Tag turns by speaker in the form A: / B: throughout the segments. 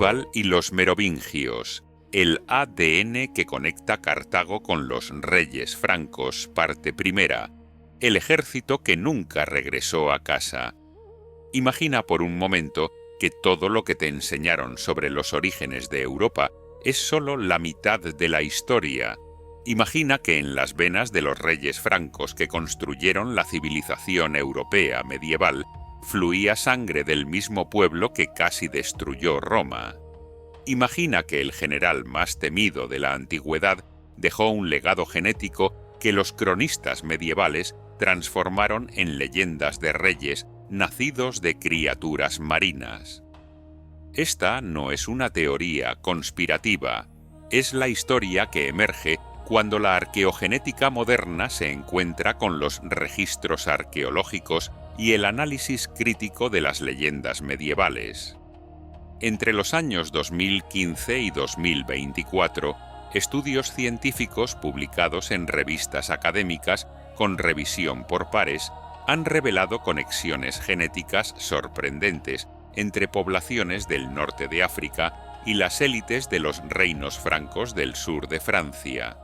A: Aníbal y los merovingios, el ADN que conecta Cartago con los reyes francos, parte primera, el ejército que nunca regresó a casa. Imagina por un momento que todo lo que te enseñaron sobre los orígenes de Europa es solo la mitad de la historia. Imagina que en las venas de los reyes francos que construyeron la civilización europea medieval fluía sangre del mismo pueblo que casi destruyó Roma. Imagina que el general más temido de la antigüedad dejó un legado genético que los cronistas medievales transformaron en leyendas de reyes nacidos de criaturas marinas. Esta no es una teoría conspirativa, es la historia que emerge cuando la arqueogenética moderna se encuentra con los registros arqueológicos y el análisis crítico de las leyendas medievales. Entre los años 2015 y 2024, estudios científicos publicados en revistas académicas con revisión por pares han revelado conexiones genéticas sorprendentes entre poblaciones del norte de África y las élites de los reinos francos del sur de Francia.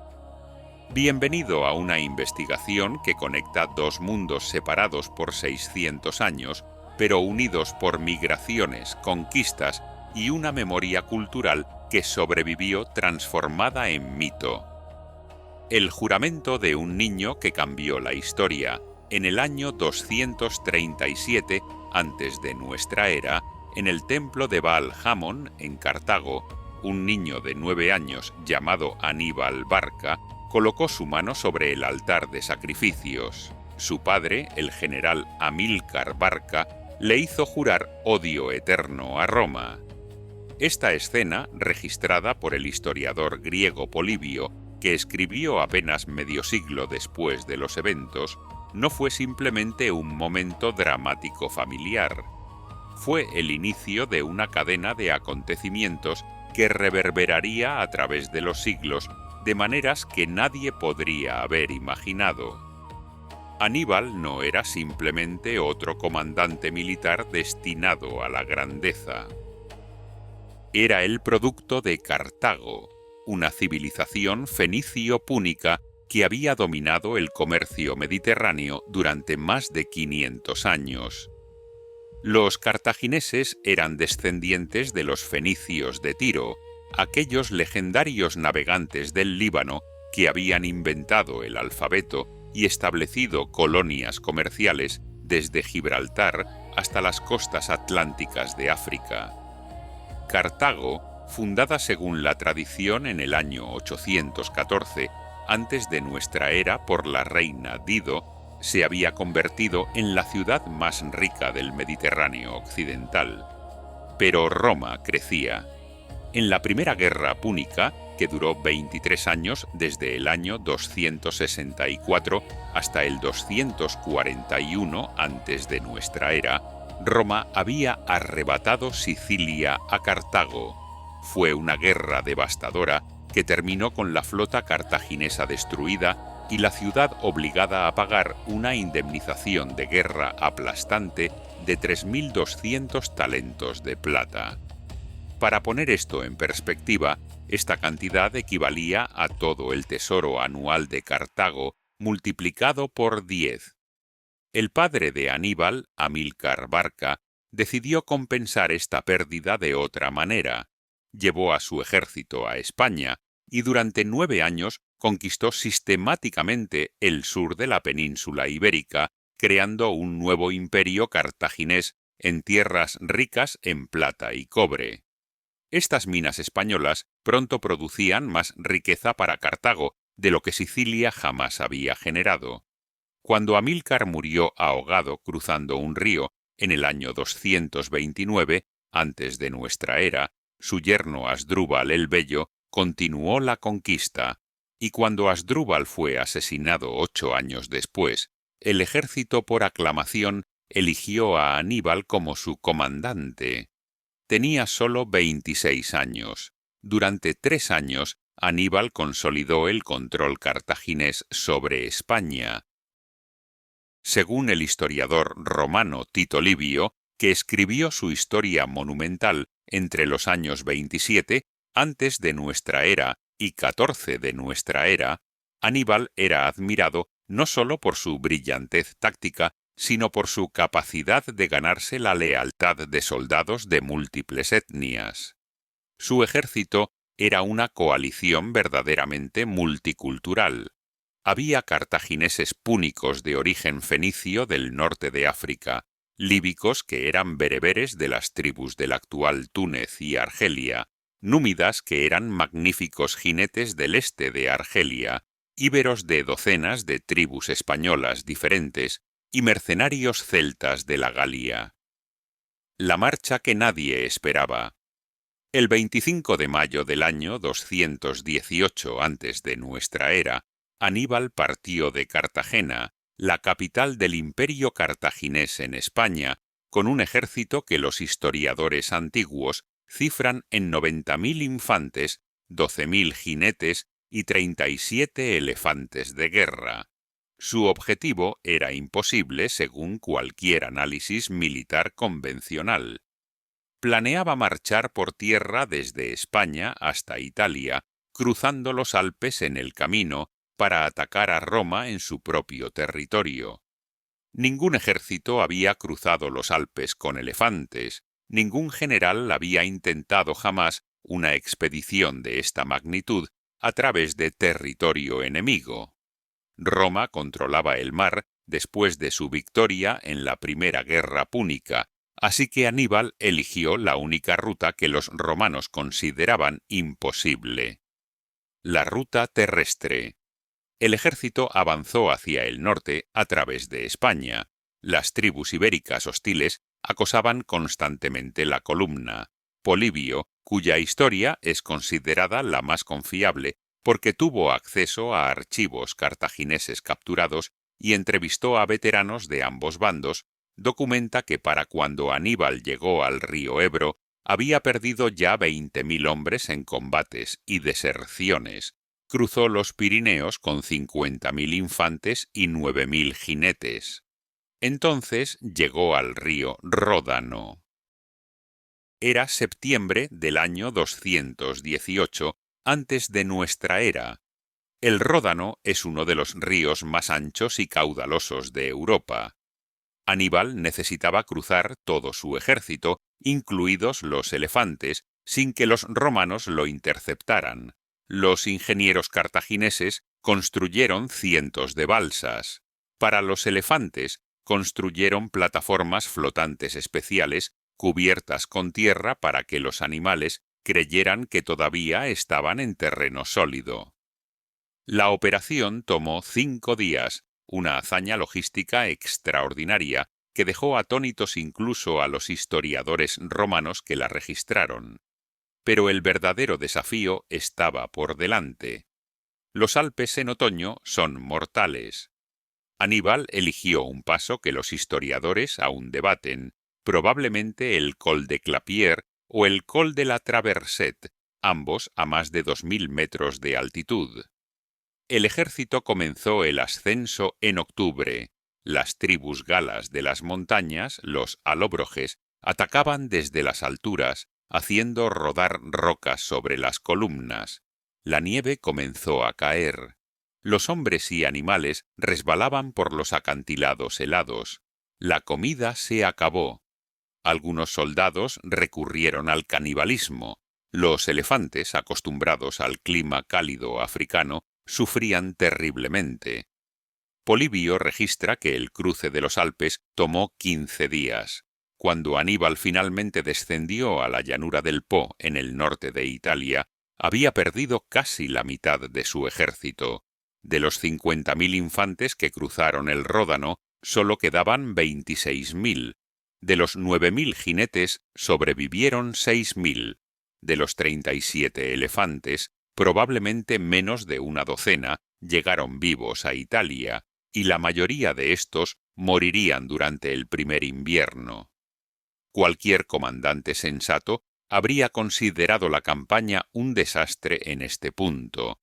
A: Bienvenido a una investigación que conecta dos mundos separados por 600 años, pero unidos por migraciones, conquistas y una memoria cultural que sobrevivió transformada en mito. El juramento de un niño que cambió la historia. En el año 237 antes de nuestra era, en el templo de Baal Hamon, en Cartago, un niño de 9 años llamado Aníbal Barca colocó su mano sobre el altar de sacrificios. Su padre, el general Amílcar Barca, le hizo jurar odio eterno a Roma. Esta escena, registrada por el historiador griego Polibio, que escribió apenas medio siglo después de los eventos, no fue simplemente un momento dramático familiar. Fue el inicio de una cadena de acontecimientos que reverberaría a través de los siglos de maneras que nadie podría haber imaginado. Aníbal no era simplemente otro comandante militar destinado a la grandeza. Era el producto de Cartago, una civilización fenicio-púnica que había dominado el comercio mediterráneo durante más de 500 años. Los cartagineses eran descendientes de los fenicios de Tiro, aquellos legendarios navegantes del Líbano que habían inventado el alfabeto y establecido colonias comerciales desde Gibraltar hasta las costas atlánticas de África. Cartago, fundada según la tradición en el año 814, antes de nuestra era por la reina Dido, se había convertido en la ciudad más rica del Mediterráneo occidental. Pero Roma crecía. En la Primera Guerra Púnica, que duró 23 años desde el año 264 hasta el 241 antes de nuestra era, Roma había arrebatado Sicilia a Cartago. Fue una guerra devastadora que terminó con la flota cartaginesa destruida y la ciudad obligada a pagar una indemnización de guerra aplastante de 3.200 talentos de plata. Para poner esto en perspectiva, esta cantidad equivalía a todo el tesoro anual de Cartago multiplicado por 10. El padre de Aníbal, Amílcar Barca, decidió compensar esta pérdida de otra manera. Llevó a su ejército a España y durante 9 años conquistó sistemáticamente el sur de la península ibérica, creando un nuevo imperio cartaginés en tierras ricas en plata y cobre. Estas minas españolas pronto producían más riqueza para Cartago de lo que Sicilia jamás había generado. Cuando Amílcar murió ahogado cruzando un río en el año 229 antes de nuestra era, su yerno Asdrúbal el Bello continuó la conquista, y cuando Asdrúbal fue asesinado 8 años después, el ejército por aclamación eligió a Aníbal como su comandante. Tenía solo 26 años. Durante 3 años, Aníbal consolidó el control cartaginés sobre España. Según el historiador romano Tito Livio, que escribió su historia monumental entre los años 27 antes de nuestra era y 14 de nuestra era, Aníbal era admirado no solo por su brillantez táctica, sino por su capacidad de ganarse la lealtad de soldados de múltiples etnias. Su ejército era una coalición verdaderamente multicultural. Había cartagineses púnicos de origen fenicio del norte de África, líbicos que eran bereberes de las tribus del actual Túnez y Argelia, númidas que eran magníficos jinetes del este de Argelia, íberos de docenas de tribus españolas diferentes y mercenarios celtas de la Galia. La marcha que nadie esperaba. El 25 de mayo del año 218 antes de nuestra era, Aníbal partió de Cartagena, la capital del imperio cartaginés en España, con un ejército que los historiadores antiguos cifran en 90.000 infantes, 12.000 jinetes y 37 elefantes de guerra. Su objetivo era imposible según cualquier análisis militar convencional. Planeaba marchar por tierra desde España hasta Italia, cruzando los Alpes en el camino para atacar a Roma en su propio territorio. Ningún ejército había cruzado los Alpes con elefantes, ningún general había intentado jamás una expedición de esta magnitud a través de territorio enemigo. Roma controlaba el mar después de su victoria en la Primera Guerra Púnica, así que Aníbal eligió la única ruta que los romanos consideraban imposible: la ruta terrestre. El ejército avanzó hacia el norte a través de España. Las tribus ibéricas hostiles acosaban constantemente la columna. Polibio, cuya historia es considerada la más confiable porque tuvo acceso a archivos cartagineses capturados y entrevistó a veteranos de ambos bandos, documenta que para cuando Aníbal llegó al río Ebro había perdido ya 20.000 hombres en combates y deserciones. Cruzó los Pirineos con 50.000 infantes y 9.000 jinetes. Entonces llegó al río Ródano. Era septiembre del año 218 antes de nuestra era. El Ródano es uno de los ríos más anchos y caudalosos de Europa. Aníbal necesitaba cruzar todo su ejército, incluidos los elefantes, sin que los romanos lo interceptaran. Los ingenieros cartagineses construyeron cientos de balsas. Para los elefantes, construyeron plataformas flotantes especiales cubiertas con tierra para que los animales creyeran que todavía estaban en terreno sólido. La operación tomó 5 días, una hazaña logística extraordinaria que dejó atónitos incluso a los historiadores romanos que la registraron. Pero el verdadero desafío estaba por delante. Los Alpes en otoño son mortales. Aníbal eligió un paso que los historiadores aún debaten, probablemente el Col de Clapier o el Col de la Traverset, ambos a más de 2.000 metros de altitud. El ejército comenzó el ascenso en octubre. Las tribus galas de las montañas, los alóbroges, atacaban desde las alturas, haciendo rodar rocas sobre las columnas. La nieve comenzó a caer. Los hombres y animales resbalaban por los acantilados helados. La comida se acabó. Algunos soldados recurrieron al canibalismo. Los elefantes, acostumbrados al clima cálido africano, sufrían terriblemente. Polibio registra que el cruce de los Alpes tomó 15 días. Cuando Aníbal finalmente descendió a la llanura del Po en el norte de Italia, había perdido casi la mitad de su ejército. De los 50.000 infantes que cruzaron el Ródano, solo quedaban 26.000. De los 9.000 jinetes sobrevivieron 6.000. De los 37 elefantes, probablemente menos de una docena llegaron vivos a Italia, y la mayoría de estos morirían durante el primer invierno. Cualquier comandante sensato habría considerado la campaña un desastre en este punto.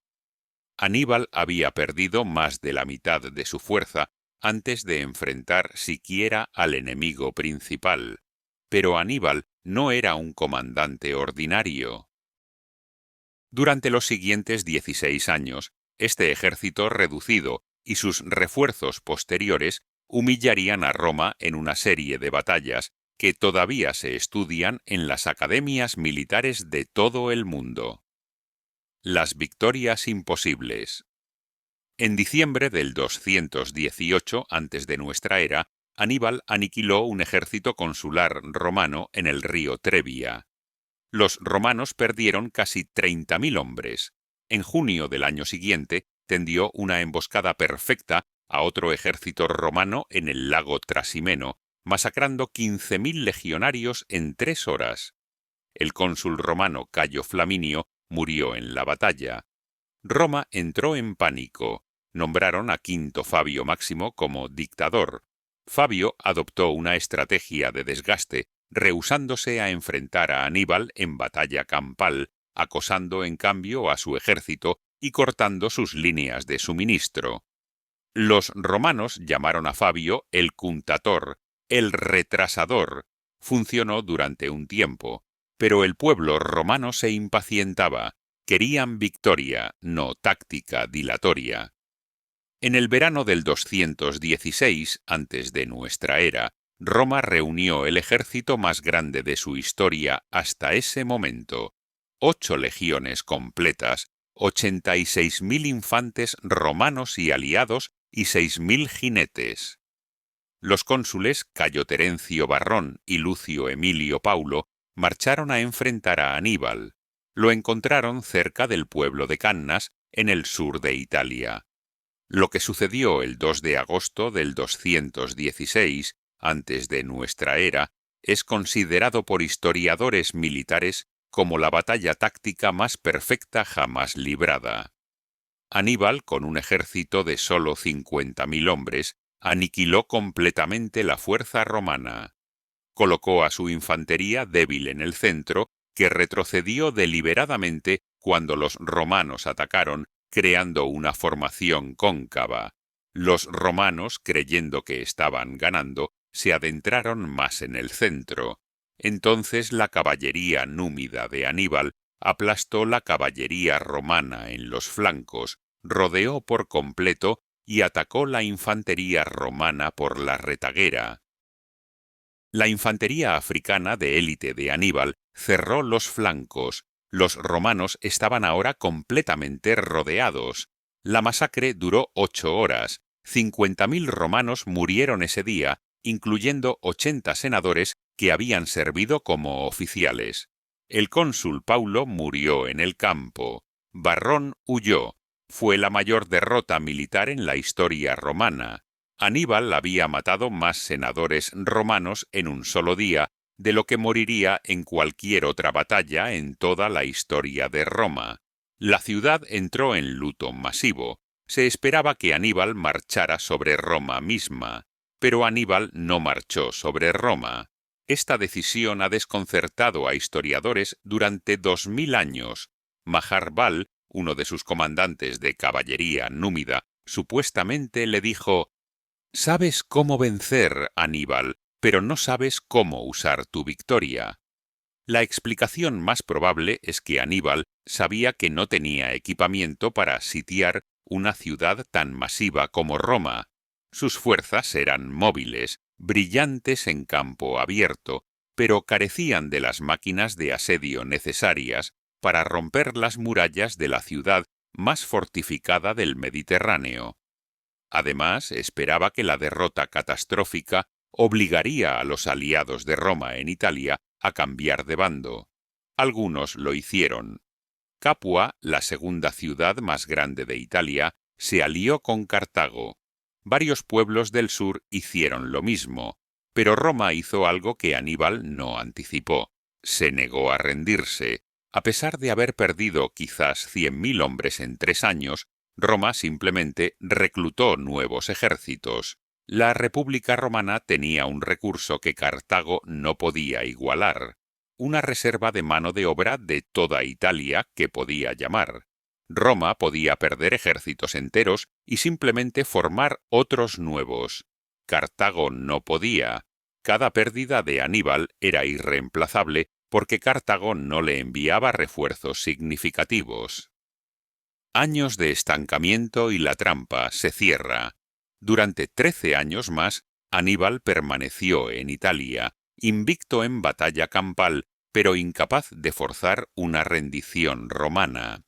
A: Aníbal había perdido más de la mitad de su fuerza antes de enfrentar siquiera al enemigo principal, pero Aníbal no era un comandante ordinario. Durante los siguientes 16 años, este ejército reducido y sus refuerzos posteriores humillarían a Roma en una serie de batallas que todavía se estudian en las academias militares de todo el mundo. Las victorias imposibles. En diciembre del 218 antes de nuestra era, Aníbal aniquiló un ejército consular romano en el río Trebia. Los romanos perdieron casi 30.000 hombres. En junio del año siguiente, tendió una emboscada perfecta a otro ejército romano en el lago Trasimeno, masacrando 15.000 legionarios en 3 horas. El cónsul romano Cayo Flaminio murió en la batalla. Roma entró en pánico. Nombraron a Quinto Fabio Máximo como dictador. Fabio adoptó una estrategia de desgaste, rehusándose a enfrentar a Aníbal en batalla campal, acosando en cambio a su ejército y cortando sus líneas de suministro. Los romanos llamaron a Fabio el cuntator, el retrasador. Funcionó durante un tiempo, pero el pueblo romano se impacientaba. Querían victoria, no táctica dilatoria. En el verano del 216 antes de nuestra era, Roma reunió el ejército más grande de su historia hasta ese momento: 8 legiones completas, 86.000 infantes romanos y aliados y 6.000 jinetes. Los cónsules Cayo Terencio Varrón y Lucio Emilio Paulo marcharon a enfrentar a Aníbal. Lo encontraron cerca del pueblo de Cannas, en el sur de Italia. Lo que sucedió el 2 de agosto del 216 antes de nuestra era es considerado por historiadores militares como la batalla táctica más perfecta jamás librada. Aníbal, con un ejército de solo 50.000 hombres, aniquiló completamente la fuerza romana. Colocó a su infantería débil en el centro, que retrocedió deliberadamente cuando los romanos atacaron, creando una formación cóncava. Los romanos, creyendo que estaban ganando, se adentraron más en el centro. Entonces la caballería númida de Aníbal aplastó la caballería romana en los flancos, rodeó por completo y atacó la infantería romana por la retaguera. La infantería africana de élite de Aníbal cerró los flancos. Los romanos estaban ahora completamente rodeados. La masacre duró 8 horas. 50.000 romanos murieron ese día, incluyendo 80 senadores que habían servido como oficiales. El cónsul Paulo murió en el campo. Varrón huyó. Fue la mayor derrota militar en la historia romana. Aníbal había matado más senadores romanos en un solo día de lo que moriría en cualquier otra batalla en toda la historia de Roma. La ciudad entró en luto masivo. Se esperaba que Aníbal marchara sobre Roma misma, pero Aníbal no marchó sobre Roma. Esta decisión ha desconcertado a historiadores durante 2000 años. Maharbal, uno de sus comandantes de caballería númida, supuestamente le dijo: «Sabes cómo vencer, Aníbal, pero no sabes cómo usar tu victoria». La explicación más probable es que Aníbal sabía que no tenía equipamiento para sitiar una ciudad tan masiva como Roma. Sus fuerzas eran móviles, brillantes en campo abierto, pero carecían de las máquinas de asedio necesarias para romper las murallas de la ciudad más fortificada del Mediterráneo. Además, esperaba que la derrota catastrófica obligaría a los aliados de Roma en Italia a cambiar de bando. Algunos lo hicieron. Capua, la segunda ciudad más grande de Italia, se alió con Cartago. Varios pueblos del sur hicieron lo mismo, pero Roma hizo algo que Aníbal no anticipó. Se negó a rendirse. A pesar de haber perdido quizás 100.000 hombres en 3 años, Roma simplemente reclutó nuevos ejércitos. La República Romana tenía un recurso que Cartago no podía igualar: una reserva de mano de obra de toda Italia que podía llamar. Roma podía perder ejércitos enteros y simplemente formar otros nuevos. Cartago no podía. Cada pérdida de Aníbal era irreemplazable porque Cartago no le enviaba refuerzos significativos. Años de estancamiento y la trampa se cierra. Durante 13 años más, Aníbal permaneció en Italia, invicto en batalla campal, pero incapaz de forzar una rendición romana.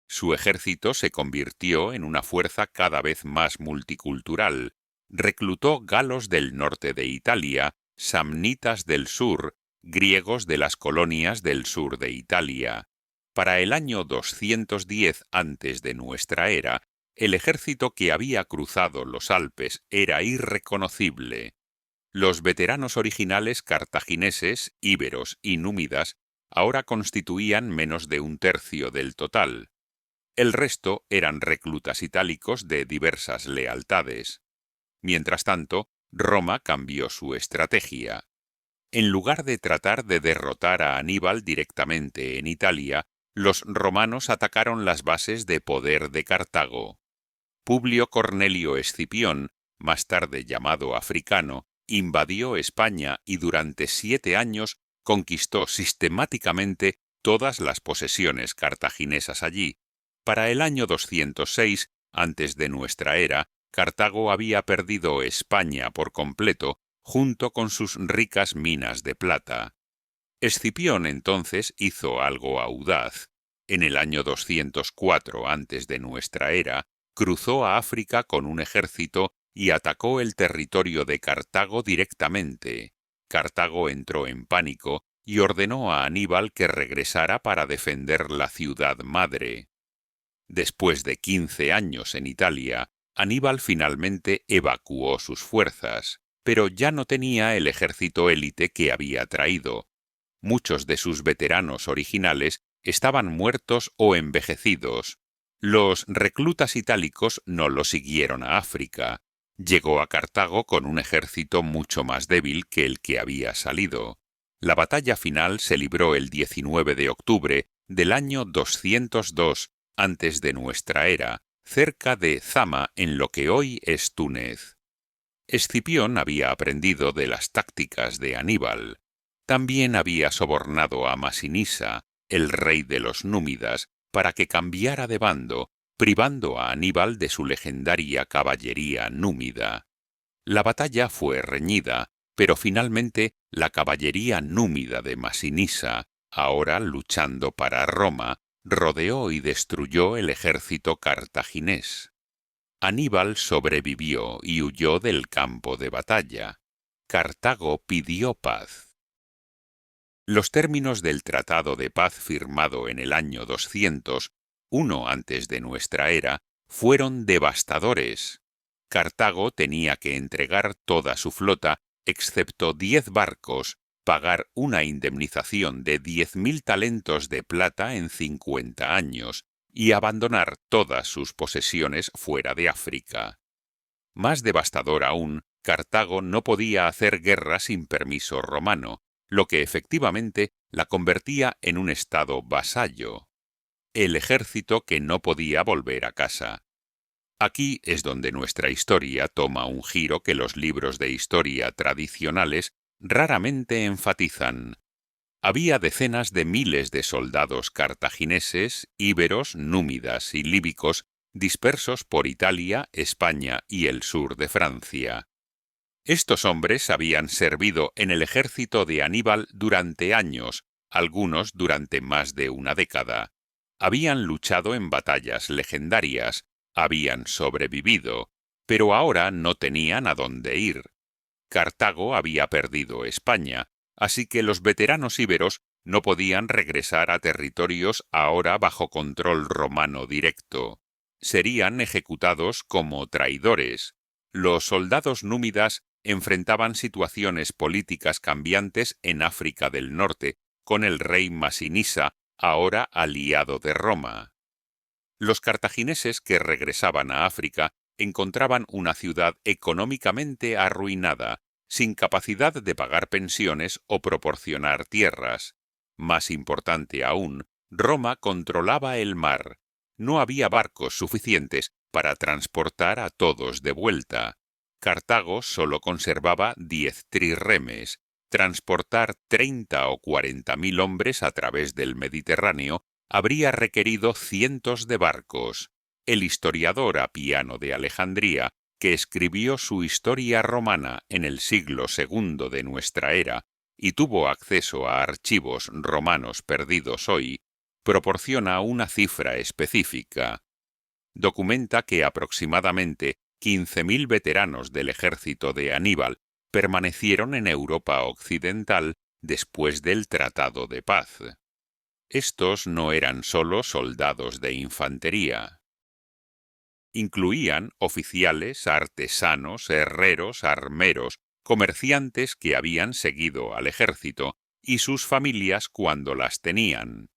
A: Su ejército se convirtió en una fuerza cada vez más multicultural. Reclutó galos del norte de Italia, samnitas del sur, griegos de las colonias del sur de Italia. Para el año 210 antes de nuestra era, el ejército que había cruzado los Alpes era irreconocible. Los veteranos originales cartagineses, íberos y númidas ahora constituían menos de un tercio del total. El resto eran reclutas itálicos de diversas lealtades. Mientras tanto, Roma cambió su estrategia. En lugar de tratar de derrotar a Aníbal directamente en Italia, los romanos atacaron las bases de poder de Cartago. Publio Cornelio Escipión, más tarde llamado Africano, invadió España y durante 7 años conquistó sistemáticamente todas las posesiones cartaginesas allí. Para el año 206, antes de nuestra era, Cartago había perdido España por completo, junto con sus ricas minas de plata. Escipión entonces hizo algo audaz. En el año 204 antes de nuestra era, cruzó a África con un ejército y atacó el territorio de Cartago directamente. Cartago entró en pánico y ordenó a Aníbal que regresara para defender la ciudad madre. Después de 15 años en Italia, Aníbal finalmente evacuó sus fuerzas, pero ya no tenía el ejército élite que había traído. Muchos de sus veteranos originales estaban muertos o envejecidos. Los reclutas itálicos no lo siguieron a África. Llegó a Cartago con un ejército mucho más débil que el que había salido. La batalla final se libró el 19 de octubre del año 202 antes de nuestra era, cerca de Zama, en lo que hoy es Túnez. Escipión había aprendido de las tácticas de Aníbal. También había sobornado a Masinisa, el rey de los númidas, para que cambiara de bando, privando a Aníbal de su legendaria caballería númida. La batalla fue reñida, pero finalmente la caballería númida de Masinisa, ahora luchando para Roma, rodeó y destruyó el ejército cartaginés. Aníbal sobrevivió y huyó del campo de batalla. Cartago pidió paz. Los términos del tratado de paz firmado en el año 200, antes de nuestra era, fueron devastadores. Cartago tenía que entregar toda su flota, excepto 10 barcos, pagar una indemnización de 10.000 talentos de plata en 50 años y abandonar todas sus posesiones fuera de África. Más devastador aún, Cartago no podía hacer guerra sin permiso romano, lo que efectivamente la convertía en un estado vasallo. El ejército que no podía volver a casa. Aquí es donde nuestra historia toma un giro que los libros de historia tradicionales raramente enfatizan. Había decenas de miles de soldados cartagineses, íberos, númidas y líbicos dispersos por Italia, España y el sur de Francia. Estos hombres habían servido en el ejército de Aníbal durante años, algunos durante más de una década. Habían luchado en batallas legendarias, habían sobrevivido, pero ahora no tenían a dónde ir. Cartago había perdido España, así que los veteranos íberos no podían regresar a territorios ahora bajo control romano directo. Serían ejecutados como traidores. Los soldados númidas enfrentaban situaciones políticas cambiantes en África del Norte, con el rey Masinisa, ahora aliado de Roma. Los cartagineses que regresaban a África encontraban una ciudad económicamente arruinada, sin capacidad de pagar pensiones o proporcionar tierras. Más importante aún, Roma controlaba el mar. No había barcos suficientes para transportar a todos de vuelta. Cartago solo conservaba 10 trirremes. Transportar 30 o 40.000 hombres a través del Mediterráneo habría requerido cientos de barcos. El historiador Apiano de Alejandría, que escribió su Historia Romana en el siglo II de nuestra era y tuvo acceso a archivos romanos perdidos hoy, proporciona una cifra específica. Documenta que aproximadamente 15.000 veteranos del ejército de Aníbal permanecieron en Europa occidental después del Tratado de Paz. Estos no eran solo soldados de infantería. Incluían oficiales, artesanos, herreros, armeros, comerciantes que habían seguido al ejército y sus familias cuando las tenían.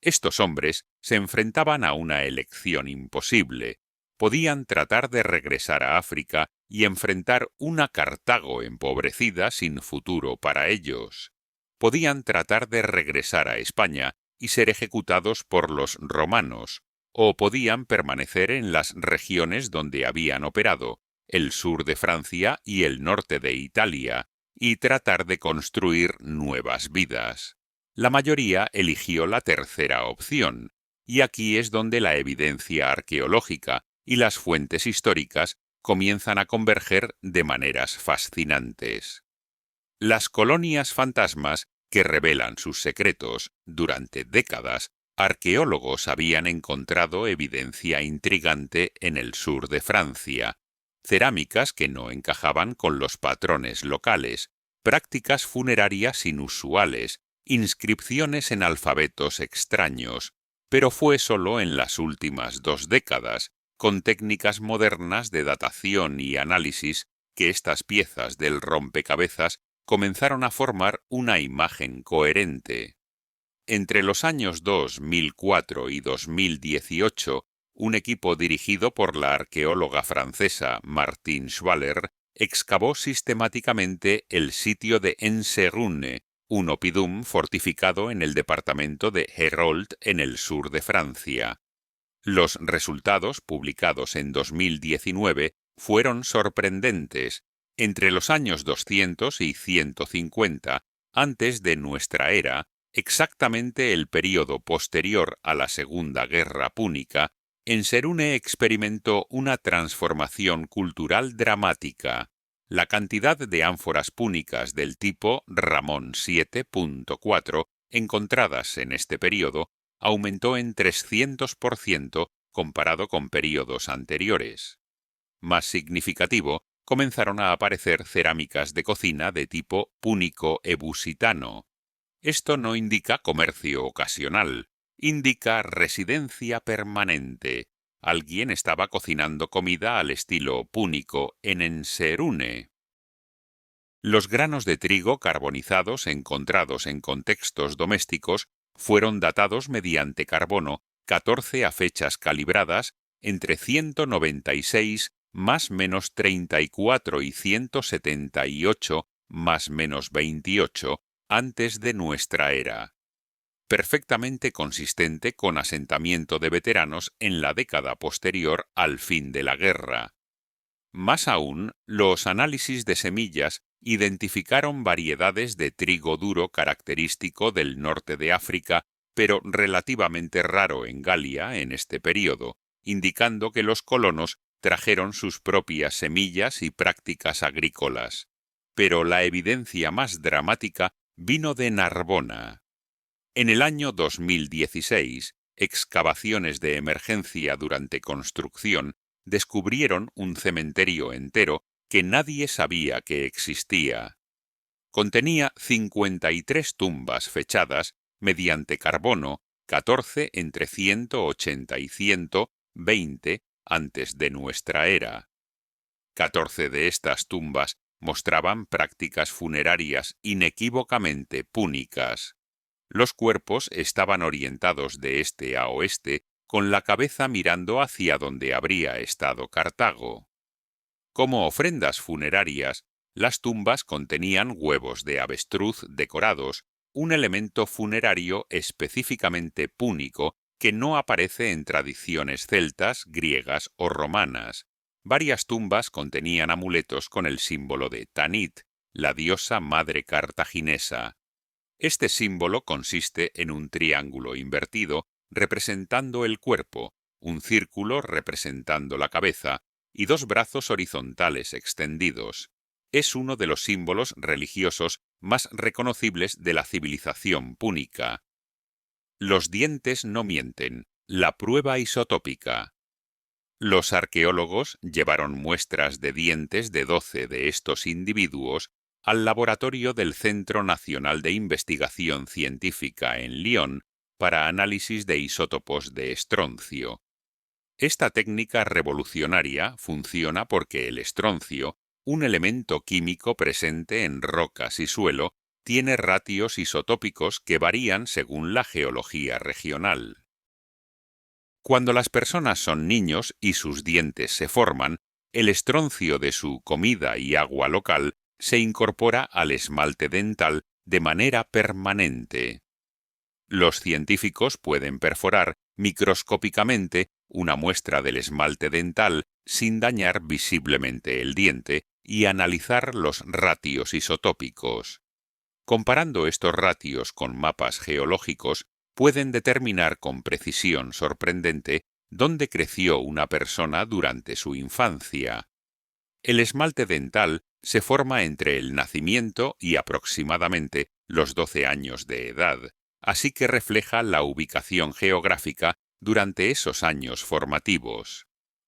A: Estos hombres se enfrentaban a una elección imposible. Podían tratar de regresar a África y enfrentar una Cartago empobrecida sin futuro para ellos. Podían tratar de regresar a España y ser ejecutados por los romanos, o podían permanecer en las regiones donde habían operado, el sur de Francia y el norte de Italia, y tratar de construir nuevas vidas. La mayoría eligió la tercera opción, y aquí es donde la evidencia arqueológica y las fuentes históricas comienzan a converger de maneras fascinantes. Las colonias fantasmas que revelan sus secretos durante décadas, arqueólogos habían encontrado evidencia intrigante en el sur de Francia, cerámicas que no encajaban con los patrones locales, prácticas funerarias inusuales, inscripciones en alfabetos extraños, pero fue solo en las últimas 2 décadas, con técnicas modernas de datación y análisis, que estas piezas del rompecabezas comenzaron a formar una imagen coherente. Entre los años 2004 y 2018, un equipo dirigido por la arqueóloga francesa Martine Schwaller excavó sistemáticamente el sitio de Enserune, un oppidum fortificado en el departamento de Hérault en el sur de Francia. Los resultados, publicados en 2019, fueron sorprendentes. Entre los años 200 y 150, antes de nuestra era, exactamente el período posterior a la Segunda Guerra Púnica, Enserune experimentó una transformación cultural dramática. La cantidad de ánforas púnicas del tipo Ramón 7.4 encontradas en este período aumentó en 300% comparado con períodos anteriores. Más significativo, comenzaron a aparecer cerámicas de cocina de tipo púnico-ebusitano. Esto no indica comercio ocasional, indica residencia permanente. Alguien estaba cocinando comida al estilo púnico en Enserune. Los granos de trigo carbonizados encontrados en contextos domésticos fueron datados mediante carbono 14 a fechas calibradas entre 196 más menos 34 y 178 más menos 28 antes de nuestra era. Perfectamente consistente con asentamiento de veteranos en la década posterior al fin de la guerra. Más aún, los análisis de semillas identificaron variedades de trigo duro característico del norte de África, pero relativamente raro en Galia en este período, indicando que los colonos trajeron sus propias semillas y prácticas agrícolas. Pero la evidencia más dramática vino de Narbona. En el año 2016, excavaciones de emergencia durante construcción descubrieron un cementerio entero que nadie sabía que existía. Contenía 53 tumbas fechadas mediante carbono, 14 entre 180 y 120 antes de nuestra era. 14 de estas tumbas mostraban prácticas funerarias inequívocamente púnicas. Los cuerpos estaban orientados de este a oeste, con la cabeza mirando hacia donde habría estado Cartago. Como ofrendas funerarias, las tumbas contenían huevos de avestruz decorados, un elemento funerario específicamente púnico que no aparece en tradiciones celtas, griegas o romanas. Varias tumbas contenían amuletos con el símbolo de Tanit, la diosa madre cartaginesa. Este símbolo consiste en un triángulo invertido representando el cuerpo, un círculo representando la cabeza y dos brazos horizontales extendidos. Es uno de los símbolos religiosos más reconocibles de la civilización púnica. Los dientes no mienten. La prueba isotópica. Los arqueólogos llevaron muestras de dientes de 12 de estos individuos al laboratorio del Centro Nacional de Investigación Científica en Lyon para análisis de isótopos de estroncio. Esta técnica revolucionaria funciona porque el estroncio, un elemento químico presente en rocas y suelo, tiene ratios isotópicos que varían según la geología regional. Cuando las personas son niños y sus dientes se forman, el estroncio de su comida y agua local se incorpora al esmalte dental de manera permanente. Los científicos pueden perforar microscópicamente una muestra del esmalte dental sin dañar visiblemente el diente y analizar los ratios isotópicos. Comparando estos ratios con mapas geológicos, pueden determinar con precisión sorprendente dónde creció una persona durante su infancia. El esmalte dental se forma entre el nacimiento y aproximadamente los 12 años de edad, así que refleja la ubicación geográfica durante esos años formativos.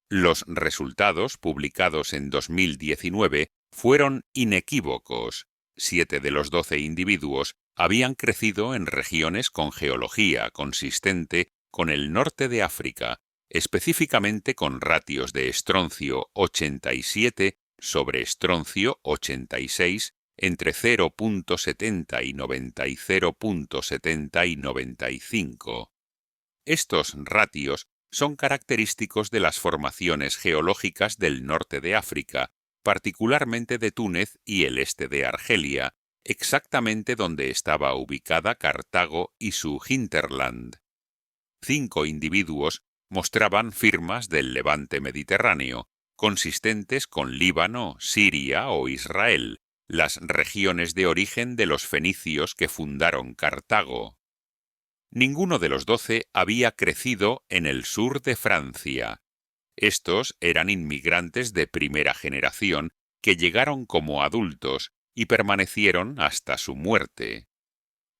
A: Los resultados publicados en 2019 fueron inequívocos. 7 de los 12 individuos habían crecido en regiones con geología consistente con el norte de África, específicamente con ratios de estroncio 87 sobre estroncio 86 entre 0.70 y 90 y 0.70 y 95. Estos ratios son característicos de las formaciones geológicas del norte de África, particularmente de Túnez y el este de Argelia, exactamente donde estaba ubicada Cartago y su hinterland. 5 individuos mostraban firmas del levante mediterráneo, consistentes con Líbano, Siria o Israel, las regiones de origen de los fenicios que fundaron Cartago. Ninguno de los 12 había crecido en el sur de Francia. Estos eran inmigrantes de primera generación que llegaron como adultos y permanecieron hasta su muerte.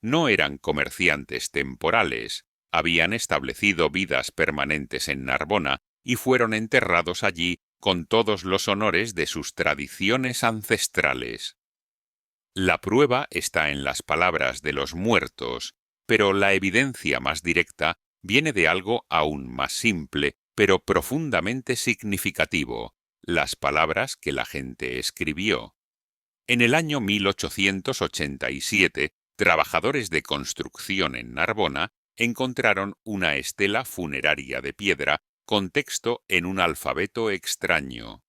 A: No eran comerciantes temporales, habían establecido vidas permanentes en Narbona y fueron enterrados allí con todos los honores de sus tradiciones ancestrales. La prueba está en las palabras de los muertos, pero la evidencia más directa viene de algo aún más simple, pero profundamente significativo: las palabras que la gente escribió. En el año 1887, trabajadores de construcción en Narbona encontraron una estela funeraria de piedra con texto en un alfabeto extraño.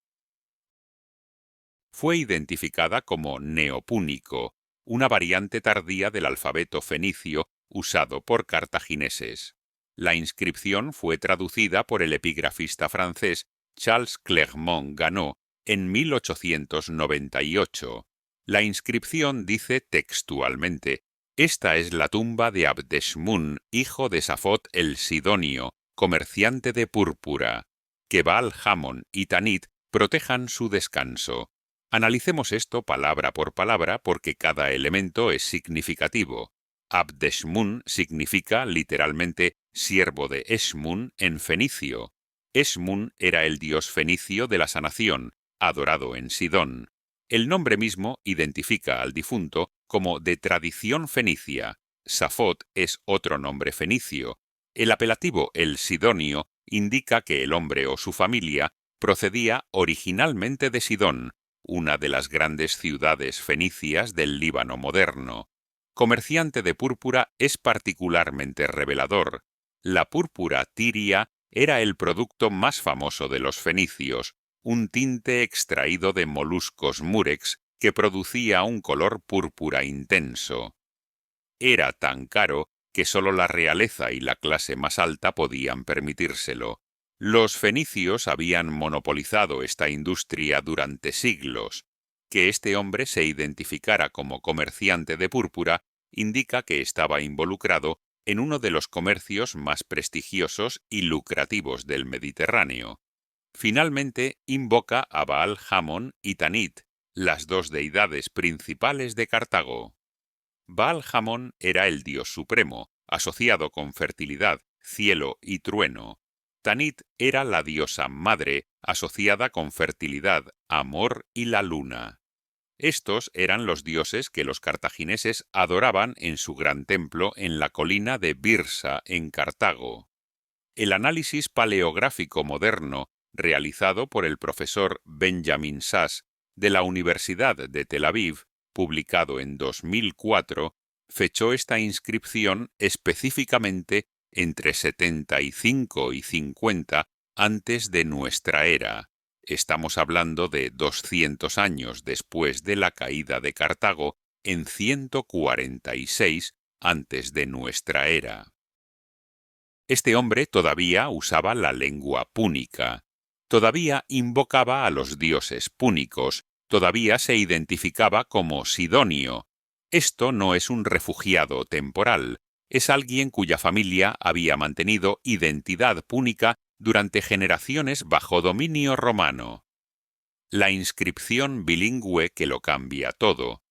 A: Fue identificada como neopúnico, una variante tardía del alfabeto fenicio usado por cartagineses. La inscripción fue traducida por el epigrafista francés Charles Clermont-Ganneau en 1898. La inscripción dice textualmente: «Esta es la tumba de Abdeshmun, hijo de Safot el Sidonio, comerciante de púrpura. Que Baal-Hamon y Tanit protejan su descanso». Analicemos esto palabra por palabra porque cada elemento es significativo. Abdeshmun significa literalmente siervo de Eshmun en fenicio. Eshmun era el dios fenicio de la sanación, adorado en Sidón. El nombre mismo identifica al difunto como de tradición fenicia. Safot es otro nombre fenicio. El apelativo el Sidonio indica que el hombre o su familia procedía originalmente de Sidón, una de las grandes ciudades fenicias del Líbano moderno. Comerciante de púrpura es particularmente revelador. La púrpura tiria era el producto más famoso de los fenicios, un tinte extraído de moluscos murex que producía un color púrpura intenso. Era tan caro que solo la realeza y la clase más alta podían permitírselo. Los fenicios habían monopolizado esta industria durante siglos. Que este hombre se identificara como comerciante de púrpura indica que estaba involucrado en uno de los comercios más prestigiosos y lucrativos del Mediterráneo. Finalmente invoca a Baal-Hamon y Tanit, las dos deidades principales de Cartago. Baal-Hamon era el dios supremo, asociado con fertilidad, cielo y trueno. Tanit era la diosa madre, asociada con fertilidad, amor y la luna. Estos eran los dioses que los cartagineses adoraban en su gran templo en la colina de Birsa, en Cartago. El análisis paleográfico moderno, realizado por el profesor Benjamin Sass de la Universidad de Tel Aviv, publicado en 2004, fechó esta inscripción específicamente entre 75 y 50 antes de nuestra era. Estamos hablando de 200 años después de la caída de Cartago, en 146 antes de nuestra era. Este hombre todavía usaba la lengua púnica, todavía invocaba a los dioses púnicos, todavía se identificaba como sidonio. Esto no es un refugiado temporal, es alguien cuya familia había mantenido identidad púnica durante generaciones bajo dominio romano. La inscripción bilingüe que lo cambia todo.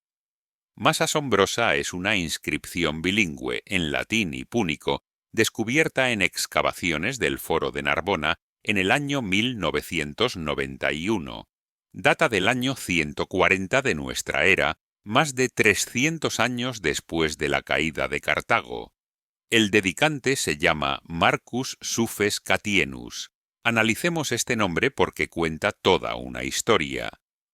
A: Más asombrosa es una inscripción bilingüe en latín y púnico, descubierta en excavaciones del Foro de Narbona en el año 1991. Data del año 140 de nuestra era, más de 300 años después de la caída de Cartago. El dedicante se llama Marcus Sufes Catienus. Analicemos este nombre porque cuenta toda una historia.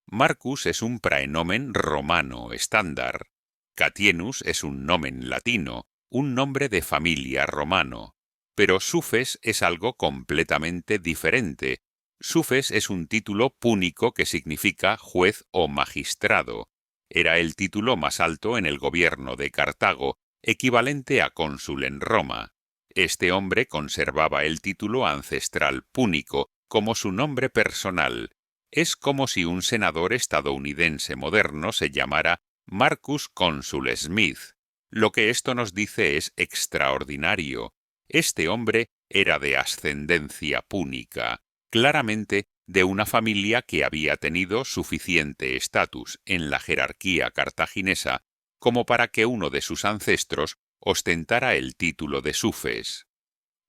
A: Marcus es un praenomen romano estándar. Catienus es un nomen latino, un nombre de familia romano. Pero Sufes es algo completamente diferente. Sufes es un título púnico que significa juez o magistrado. Era el título más alto en el gobierno de Cartago, equivalente a cónsul en Roma. Este hombre conservaba el título ancestral púnico como su nombre personal. Es como si un senador estadounidense moderno se llamara Marcus Consul Smith. Lo que esto nos dice es extraordinario. Este hombre era de ascendencia púnica, claramente de una familia que había tenido suficiente estatus en la jerarquía cartaginesa como para que uno de sus ancestros ostentara el título de Sufes.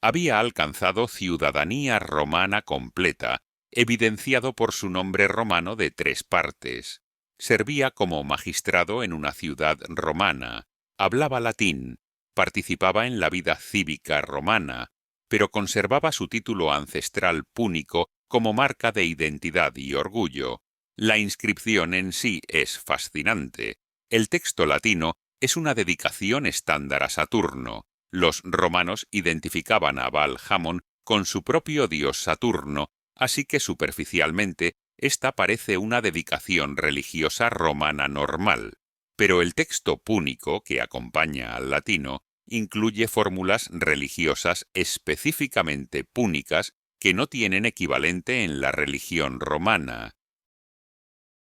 A: Había alcanzado ciudadanía romana completa, evidenciado por su nombre romano de 3 partes. Servía como magistrado en una ciudad romana, hablaba latín, participaba en la vida cívica romana, pero conservaba su título ancestral púnico como marca de identidad y orgullo. La inscripción en sí es fascinante. El texto latino es una dedicación estándar a Saturno. Los romanos identificaban a Baal-Hamon con su propio dios Saturno, así que superficialmente esta parece una dedicación religiosa romana normal. Pero el texto púnico que acompaña al latino incluye fórmulas religiosas específicamente púnicas que no tienen equivalente en la religión romana.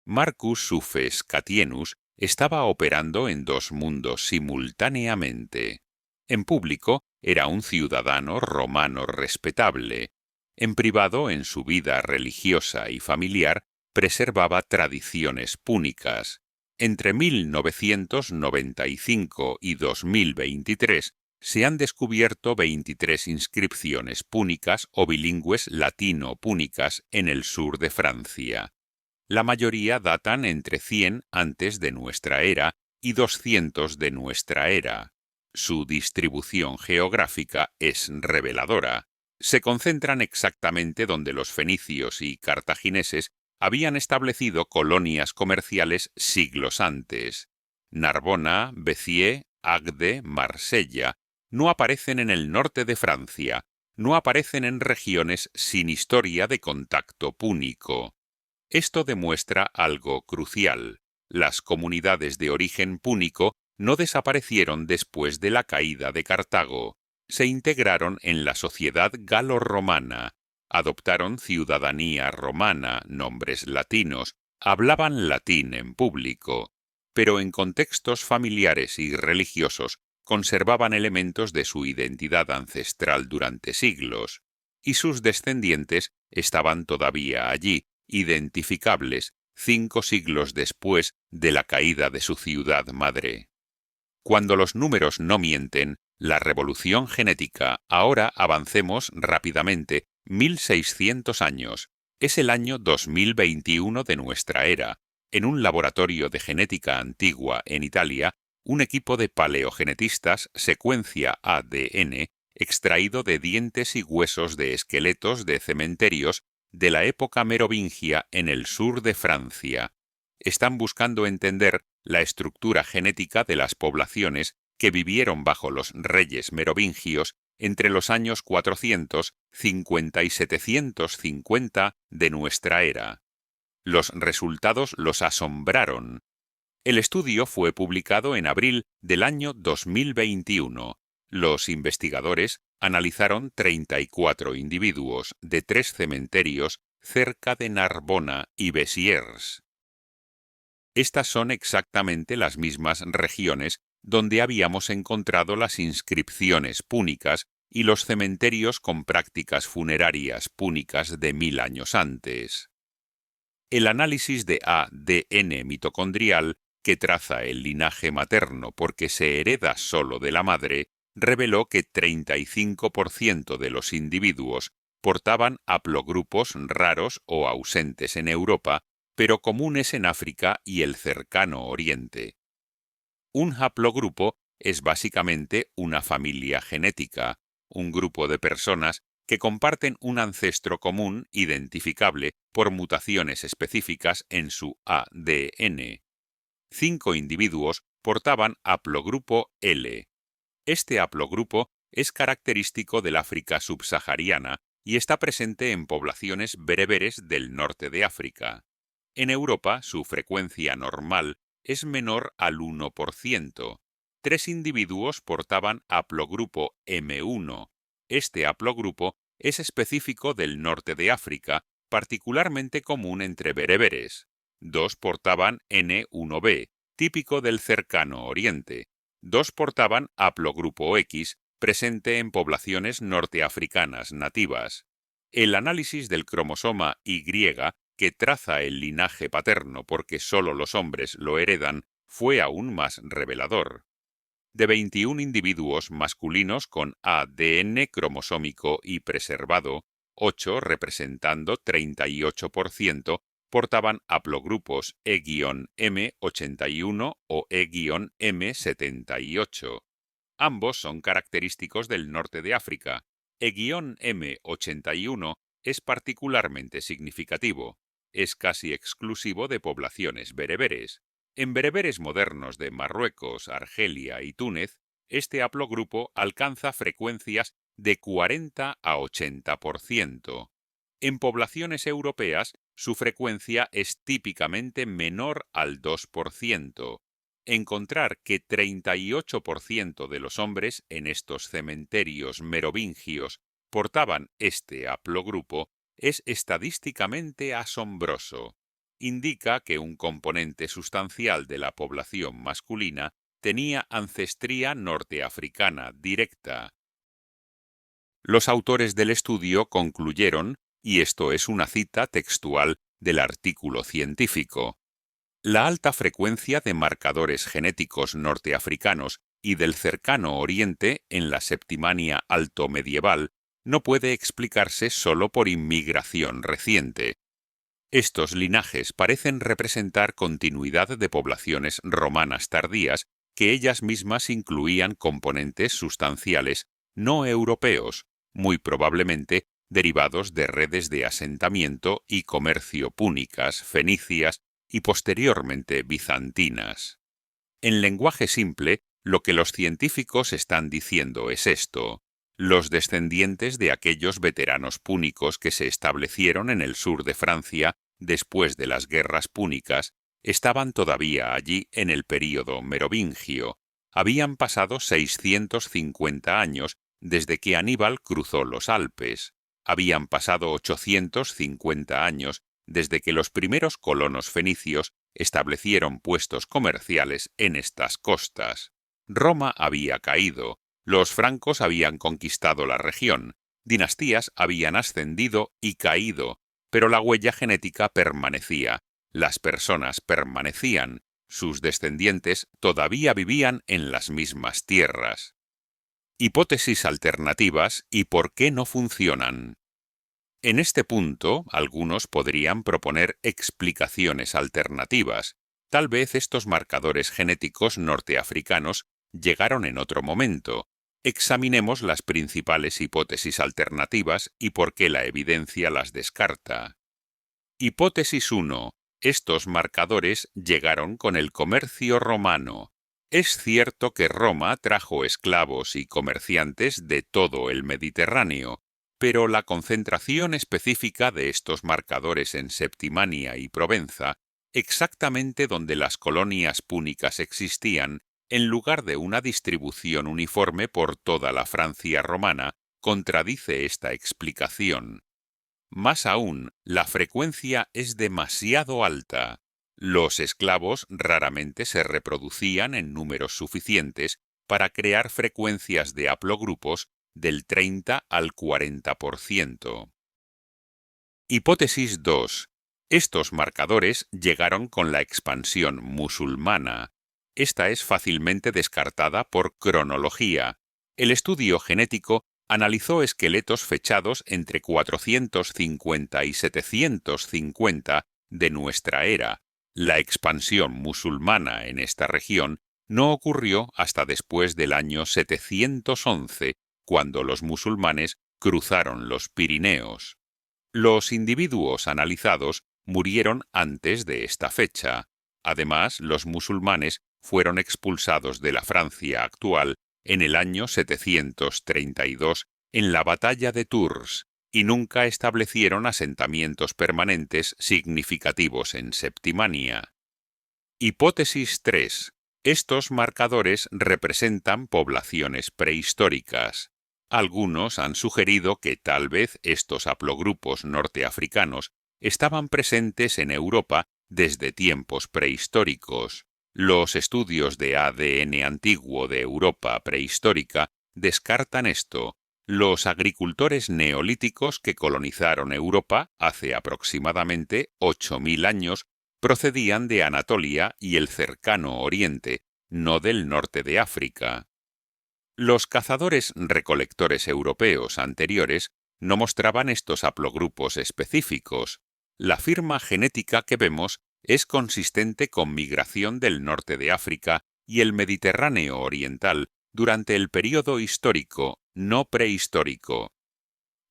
A: Marcus Sufes Catienus estaba operando en 2 mundos simultáneamente. En público era un ciudadano romano respetable. En privado, en su vida religiosa y familiar, preservaba tradiciones púnicas. Entre 1995 y 2023 se han descubierto 23 inscripciones púnicas o bilingües latino-púnicas en el sur de Francia. La mayoría datan entre 100 antes de nuestra era y 200 de nuestra era. Su distribución geográfica es reveladora. Se concentran exactamente donde los fenicios y cartagineses habían establecido colonias comerciales siglos antes. Narbona, Béziers, Agde, Marsella no aparecen en el norte de Francia, no aparecen en regiones sin historia de contacto púnico. Esto demuestra algo crucial. Las comunidades de origen púnico no desaparecieron después de la caída de Cartago. Se integraron en la sociedad galo-romana. Adoptaron ciudadanía romana, nombres latinos, hablaban latín en público, pero en contextos familiares y religiosos conservaban elementos de su identidad ancestral durante siglos, y sus descendientes estaban todavía allí, identificables 5 siglos después de la caída de su ciudad madre. Cuando los números no mienten, la revolución genética, ahora avancemos rápidamente, 1600 años, es el año 2021 de nuestra era. En un laboratorio de genética antigua en Italia, un equipo de paleogenetistas secuencia ADN extraído de dientes y huesos de esqueletos de cementerios de la época merovingia en el sur de Francia. Están buscando entender la estructura genética de las poblaciones que vivieron bajo los reyes merovingios entre los años 450 y 750 de nuestra era. Los resultados los asombraron. El estudio fue publicado en abril del año 2021. Los investigadores analizaron 34 individuos de 3 cementerios cerca de Narbona y Béziers. Estas son exactamente las mismas regiones donde habíamos encontrado las inscripciones púnicas y los cementerios con prácticas funerarias púnicas de 1000 años antes. El análisis de ADN mitocondrial, que traza el linaje materno porque se hereda solo de la madre, reveló que 35% de los individuos portaban haplogrupos raros o ausentes en Europa, pero comunes en África y el cercano Oriente. Un haplogrupo es básicamente una familia genética, un grupo de personas que comparten un ancestro común identificable por mutaciones específicas en su ADN. 5 individuos portaban haplogrupo L. Este haplogrupo es característico del África subsahariana y está presente en poblaciones bereberes del norte de África. En Europa, su frecuencia normal es menor al 1%. 3 individuos portaban haplogrupo M1. Este haplogrupo es específico del norte de África, particularmente común entre bereberes. 2 portaban N1b, típico del cercano Oriente. 2 portaban haplogrupo X, presente en poblaciones norteafricanas nativas. El análisis del cromosoma Y, que traza el linaje paterno porque solo los hombres lo heredan, fue aún más revelador. De 21 individuos masculinos con ADN cromosómico y preservado, 8, representando 38%, portaban haplogrupos E-M81 o E-M78. Ambos son característicos del norte de África. E-M81 es particularmente significativo. Es casi exclusivo de poblaciones bereberes. En bereberes modernos de Marruecos, Argelia y Túnez, este haplogrupo alcanza frecuencias de 40 a 80%. En poblaciones europeas, su frecuencia es típicamente menor al 2%. Encontrar que 38% de los hombres en estos cementerios merovingios portaban este haplogrupo es estadísticamente asombroso. Indica que un componente sustancial de la población masculina tenía ancestría norteafricana directa. Los autores del estudio concluyeron, y esto es una cita textual del artículo científico, la alta frecuencia de marcadores genéticos norteafricanos y del cercano Oriente en la Septimania alto medieval no puede explicarse solo por inmigración reciente. Estos linajes parecen representar continuidad de poblaciones romanas tardías que ellas mismas incluían componentes sustanciales no europeos, muy probablemente derivados de redes de asentamiento y comercio púnicas, fenicias y posteriormente bizantinas. En lenguaje simple, lo que los científicos están diciendo es esto: los descendientes de aquellos veteranos púnicos que se establecieron en el sur de Francia después de las guerras púnicas estaban todavía allí en el período merovingio. Habían pasado 650 años desde que Aníbal cruzó los Alpes. Habían pasado 850 años desde que los primeros colonos fenicios establecieron puestos comerciales en estas costas. Roma había caído, los francos habían conquistado la región, dinastías habían ascendido y caído, pero la huella genética permanecía, las personas permanecían, sus descendientes todavía vivían en las mismas tierras. Hipótesis alternativas y por qué no funcionan. En este punto, algunos podrían proponer explicaciones alternativas. Tal vez estos marcadores genéticos norteafricanos llegaron en otro momento. Examinemos las principales hipótesis alternativas y por qué la evidencia las descarta. Hipótesis 1. Estos marcadores llegaron con el comercio romano. Es cierto que Roma trajo esclavos y comerciantes de todo el Mediterráneo, pero la concentración específica de estos marcadores en Septimania y Provenza, exactamente donde las colonias púnicas existían, en lugar de una distribución uniforme por toda la Francia romana, contradice esta explicación. Más aún, la frecuencia es demasiado alta. Los esclavos raramente se reproducían en números suficientes para crear frecuencias de haplogrupos del 30 al 40%. Hipótesis 2. Estos marcadores llegaron con la expansión musulmana. Esta es fácilmente descartada por cronología. El estudio genético analizó esqueletos fechados entre 450 y 750 de nuestra era. La expansión musulmana en esta región no ocurrió hasta después del año 711, cuando los musulmanes cruzaron los Pirineos. Los individuos analizados murieron antes de esta fecha. Además, los musulmanes fueron expulsados de la Francia actual en el año 732 en la batalla de Tours y nunca establecieron asentamientos permanentes significativos en Septimania. Hipótesis 3. Estos marcadores representan poblaciones prehistóricas. Algunos han sugerido que tal vez estos haplogrupos norteafricanos estaban presentes en Europa desde tiempos prehistóricos. Los estudios de ADN antiguo de Europa prehistórica descartan esto. Los agricultores neolíticos que colonizaron Europa hace aproximadamente 8.000 años procedían de Anatolia y el cercano Oriente, no del norte de África. Los cazadores-recolectores europeos anteriores no mostraban estos haplogrupos específicos. La firma genética que vemos es consistente con migración del norte de África y el Mediterráneo oriental durante el período histórico, no prehistórico.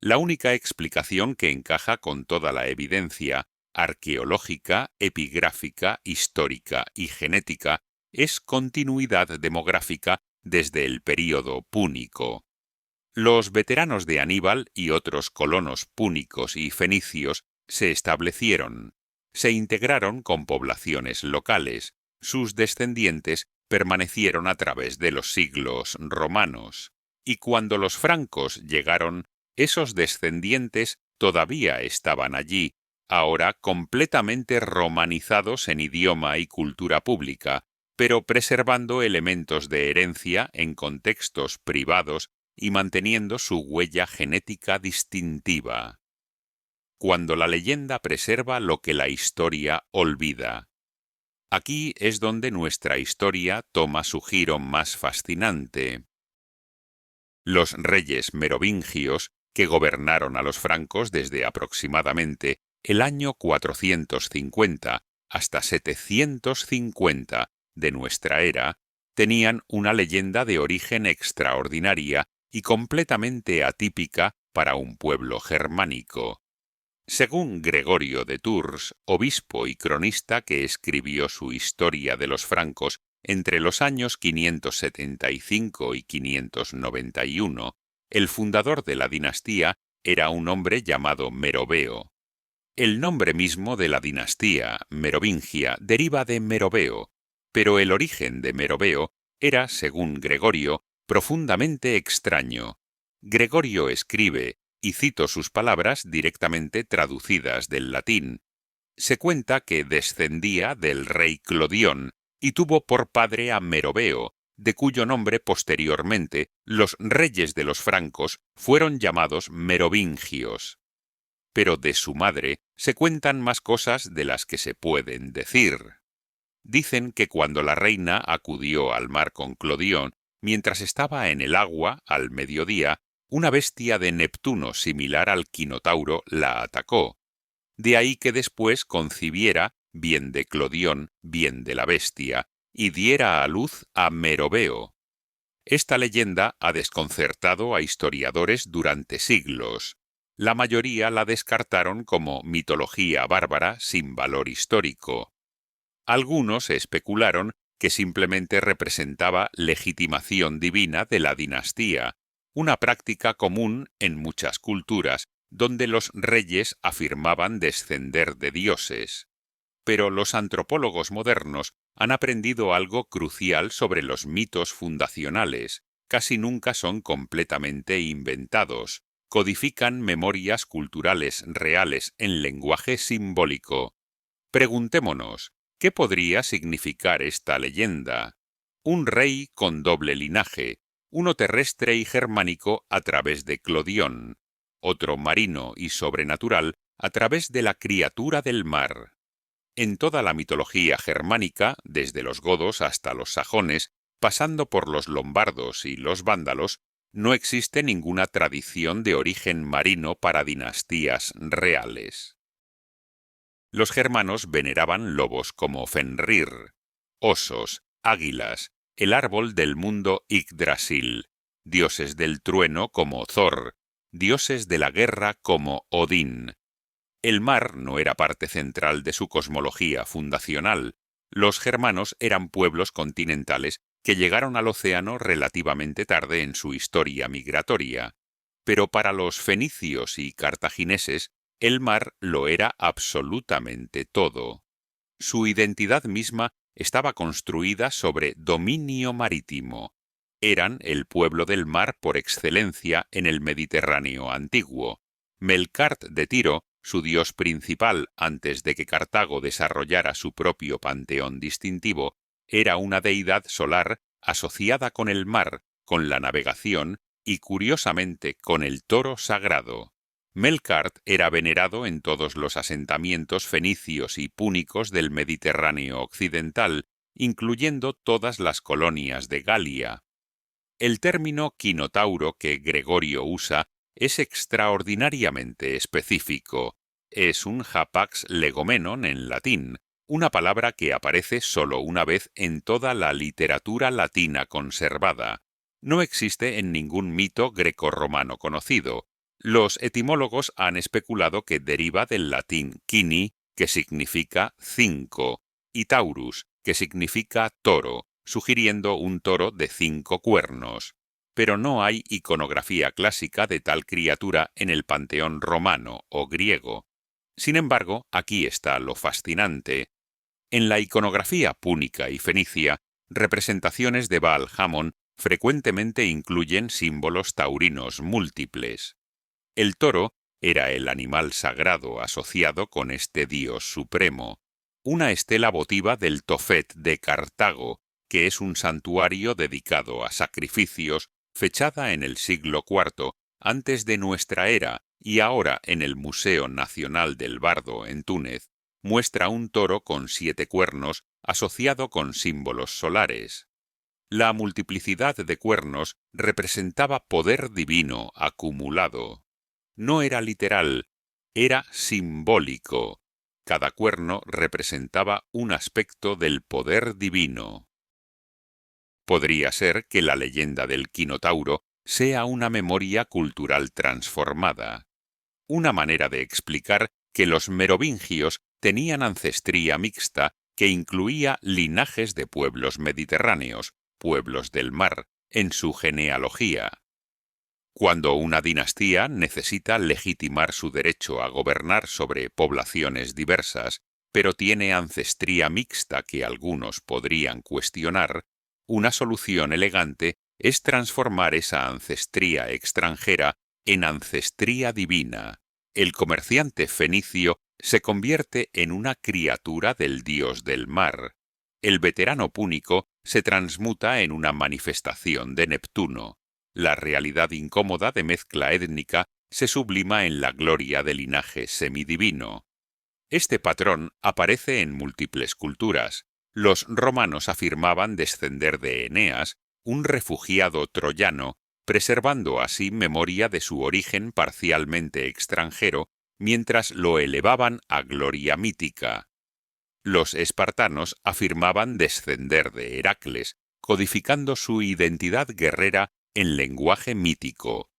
A: La única explicación que encaja con toda la evidencia arqueológica, epigráfica, histórica y genética es continuidad demográfica desde el período púnico. Los veteranos de Aníbal y otros colonos púnicos y fenicios se establecieron, se integraron con poblaciones locales, sus descendientes permanecieron a través de los siglos romanos, y cuando los francos llegaron, esos descendientes todavía estaban allí, ahora completamente romanizados en idioma y cultura pública, pero preservando elementos de herencia en contextos privados y manteniendo su huella genética distintiva. Cuando la leyenda preserva lo que la historia olvida. Aquí es donde nuestra historia toma su giro más fascinante. Los reyes merovingios, que gobernaron a los francos desde aproximadamente el año 450 hasta 750 de nuestra era, tenían una leyenda de origen extraordinaria y completamente atípica para un pueblo germánico. Según Gregorio de Tours, obispo y cronista que escribió su Historia de los francos entre los años 575 y 591, el fundador de la dinastía era un hombre llamado Meroveo. El nombre mismo de la dinastía, merovingia, deriva de Meroveo, pero el origen de Meroveo era, según Gregorio, profundamente extraño. Gregorio escribe: y cito sus palabras directamente traducidas del latín. Se cuenta que descendía del rey Clodión y tuvo por padre a Meroveo, de cuyo nombre posteriormente los reyes de los francos fueron llamados merovingios. Pero de su madre se cuentan más cosas de las que se pueden decir. Dicen que cuando la reina acudió al mar con Clodión, mientras estaba en el agua al mediodía, una bestia de Neptuno similar al quinotauro la atacó. De ahí que después concibiera, bien de Clodión, bien de la bestia, y diera a luz a Meroveo. Esta leyenda ha desconcertado a historiadores durante siglos. La mayoría la descartaron como mitología bárbara sin valor histórico. Algunos especularon que simplemente representaba legitimación divina de la dinastía, una práctica común en muchas culturas, donde los reyes afirmaban descender de dioses. Pero los antropólogos modernos han aprendido algo crucial sobre los mitos fundacionales. Casi nunca son completamente inventados. Codifican memorias culturales reales en lenguaje simbólico. Preguntémonos, ¿qué podría significar esta leyenda? Un rey con doble linaje, uno terrestre y germánico a través de Clodión, otro marino y sobrenatural a través de la criatura del mar. En toda la mitología germánica, desde los godos hasta los sajones, pasando por los lombardos y los vándalos, no existe ninguna tradición de origen marino para dinastías reales. Los germanos veneraban lobos como Fenrir, osos, águilas, el árbol del mundo Yggdrasil, dioses del trueno como Thor, dioses de la guerra como Odín. El mar no era parte central de su cosmología fundacional. Los germanos eran pueblos continentales que llegaron al océano relativamente tarde en su historia migratoria. Pero para los fenicios y cartagineses, el mar lo era absolutamente todo. Su identidad misma estaba construida sobre dominio marítimo. Eran el pueblo del mar por excelencia en el Mediterráneo antiguo. Melkart de Tiro, su dios principal antes de que Cartago desarrollara su propio panteón distintivo, era una deidad solar asociada con el mar, con la navegación y, curiosamente, con el toro sagrado. Melkart era venerado en todos los asentamientos fenicios y púnicos del Mediterráneo occidental, incluyendo todas las colonias de Galia. El término quinotauro que Gregorio usa es extraordinariamente específico. Es un hapax legomenon en latín, una palabra que aparece solo una vez en toda la literatura latina conservada. No existe en ningún mito grecorromano conocido. Los etimólogos han especulado que deriva del latín quini, que significa cinco, y taurus, que significa toro, sugiriendo un toro de 5 cuernos. Pero no hay iconografía clásica de tal criatura en el panteón romano o griego. Sin embargo, aquí está lo fascinante. En la iconografía púnica y fenicia, representaciones de Baal Hamon frecuentemente incluyen símbolos taurinos múltiples. El toro era el animal sagrado asociado con este dios supremo, una estela votiva del Tofet de Cartago, que es un santuario dedicado a sacrificios, fechada en el siglo IV antes de nuestra era y ahora en el Museo Nacional del Bardo en Túnez, muestra un toro con 7 cuernos asociado con símbolos solares. La multiplicidad de cuernos representaba poder divino acumulado. No era literal, era simbólico. Cada cuerno representaba un aspecto del poder divino. Podría ser que la leyenda del quinotauro sea una memoria cultural transformada, una manera de explicar que los merovingios tenían ancestría mixta que incluía linajes de pueblos mediterráneos, pueblos del mar, en su genealogía. Cuando una dinastía necesita legitimar su derecho a gobernar sobre poblaciones diversas, pero tiene ancestría mixta que algunos podrían cuestionar, una solución elegante es transformar esa ancestría extranjera en ancestría divina. El comerciante fenicio se convierte en una criatura del dios del mar. El veterano púnico se transmuta en una manifestación de Neptuno. La realidad incómoda de mezcla étnica se sublima en la gloria del linaje semidivino. Este patrón aparece en múltiples culturas. Los romanos afirmaban descender de Eneas, un refugiado troyano, preservando así memoria de su origen parcialmente extranjero, mientras lo elevaban a gloria mítica. Los espartanos afirmaban descender de Heracles, codificando su identidad guerrera en lenguaje mítico.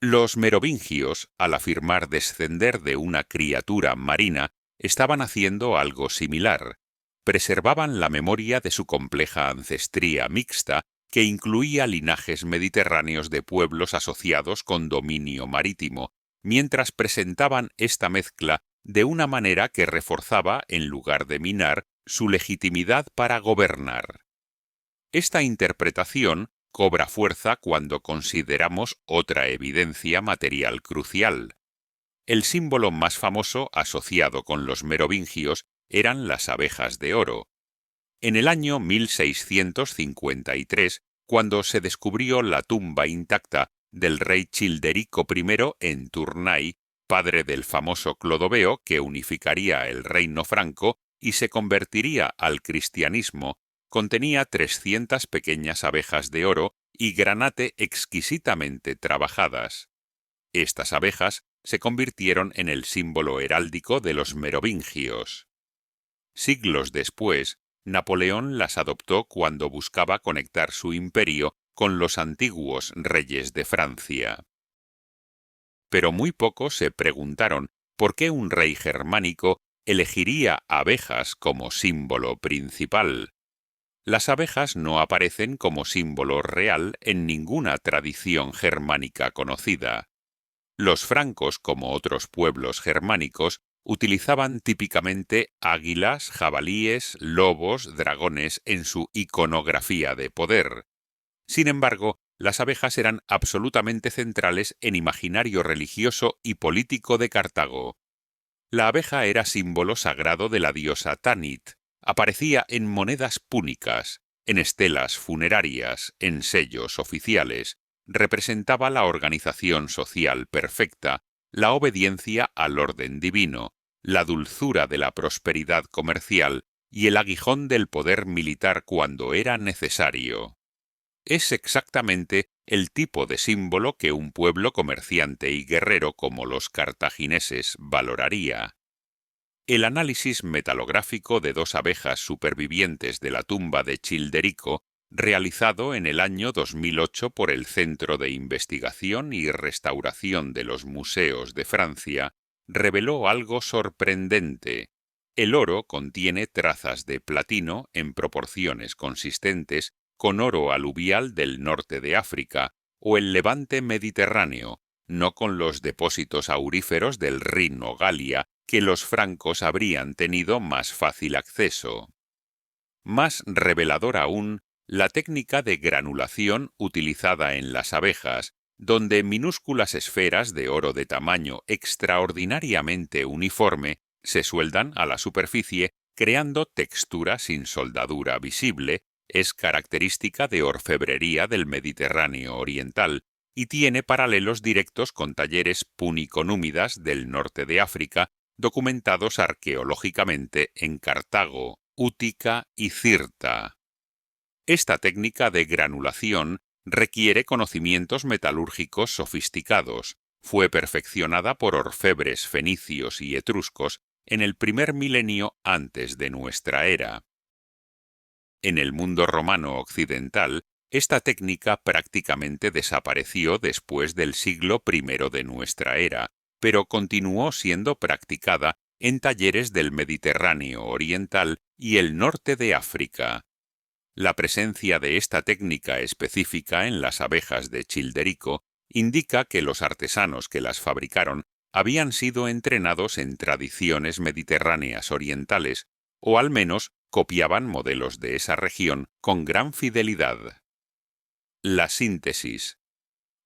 A: Los merovingios, al afirmar descender de una criatura marina, estaban haciendo algo similar. Preservaban la memoria de su compleja ancestría mixta, que incluía linajes mediterráneos de pueblos asociados con dominio marítimo, mientras presentaban esta mezcla de una manera que reforzaba, en lugar de minar, su legitimidad para gobernar. Esta interpretación cobra fuerza cuando consideramos otra evidencia material crucial. El símbolo más famoso asociado con los merovingios eran las abejas de oro. En el año 1653, cuando se descubrió la tumba intacta del rey Childerico I en Tournai, padre del famoso Clodoveo que unificaría el reino franco y se convertiría al cristianismo, contenía 300 pequeñas abejas de oro y granate exquisitamente trabajadas. Estas abejas se convirtieron en el símbolo heráldico de los merovingios. Siglos después, Napoleón las adoptó cuando buscaba conectar su imperio con los antiguos reyes de Francia. Pero muy pocos se preguntaron por qué un rey germánico elegiría abejas como símbolo principal. Las abejas no aparecen como símbolo real en ninguna tradición germánica conocida. Los francos, como otros pueblos germánicos, utilizaban típicamente águilas, jabalíes, lobos, dragones en su iconografía de poder. Sin embargo, las abejas eran absolutamente centrales en imaginario religioso y político de Cartago. La abeja era símbolo sagrado de la diosa Tanit. Aparecía en monedas púnicas, en estelas funerarias, en sellos oficiales. Representaba la organización social perfecta, la obediencia al orden divino, la dulzura de la prosperidad comercial y el aguijón del poder militar cuando era necesario. Es exactamente el tipo de símbolo que un pueblo comerciante y guerrero como los cartagineses valoraría. El análisis metalográfico de 2 abejas supervivientes de la tumba de Childerico, realizado en el año 2008 por el Centro de Investigación y Restauración de los Museos de Francia, reveló algo sorprendente. El oro contiene trazas de platino en proporciones consistentes con oro aluvial del norte de África o el levante mediterráneo, no con los depósitos auríferos del Rin o Galia, que los francos habrían tenido más fácil acceso. Más revelador aún, la técnica de granulación utilizada en las abejas, donde minúsculas esferas de oro de tamaño extraordinariamente uniforme se sueldan a la superficie creando textura sin soldadura visible, es característica de orfebrería del Mediterráneo oriental y tiene paralelos directos con talleres púnico-númidas del norte de África documentados arqueológicamente en Cartago, Útica y Cirta. Esta técnica de granulación requiere conocimientos metalúrgicos sofisticados. Fue perfeccionada por orfebres fenicios y etruscos en el primer milenio antes de nuestra era. En el mundo romano occidental, esta técnica prácticamente desapareció después del siglo I de nuestra era, pero continuó siendo practicada en talleres del Mediterráneo oriental y el norte de África. La presencia de esta técnica específica en las abejas de Childerico indica que los artesanos que las fabricaron habían sido entrenados en tradiciones mediterráneas orientales, o al menos copiaban modelos de esa región con gran fidelidad. La síntesis.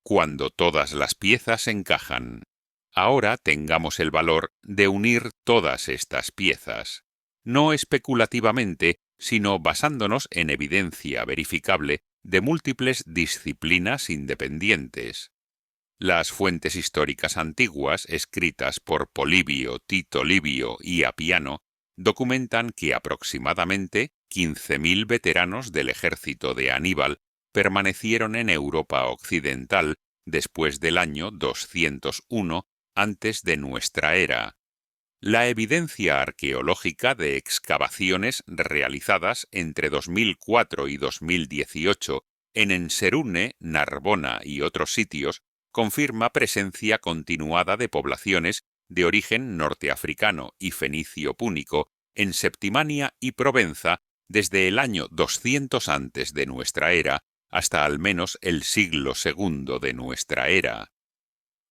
A: cuando todas las piezas encajan. Ahora tengamos el valor de unir todas estas piezas, no especulativamente, sino basándonos en evidencia verificable de múltiples disciplinas independientes. Las fuentes históricas antiguas, escritas por Polibio, Tito Livio y Apiano, documentan que aproximadamente 15.000 veteranos del ejército de Aníbal permanecieron en Europa occidental después del año 201 antes de nuestra era. La evidencia arqueológica de excavaciones realizadas entre 2004 y 2018 en Enserune, Narbona y otros sitios confirma presencia continuada de poblaciones de origen norteafricano y fenicio-púnico en Septimania y Provenza desde el año 200 antes de nuestra era hasta al menos el siglo II de nuestra era.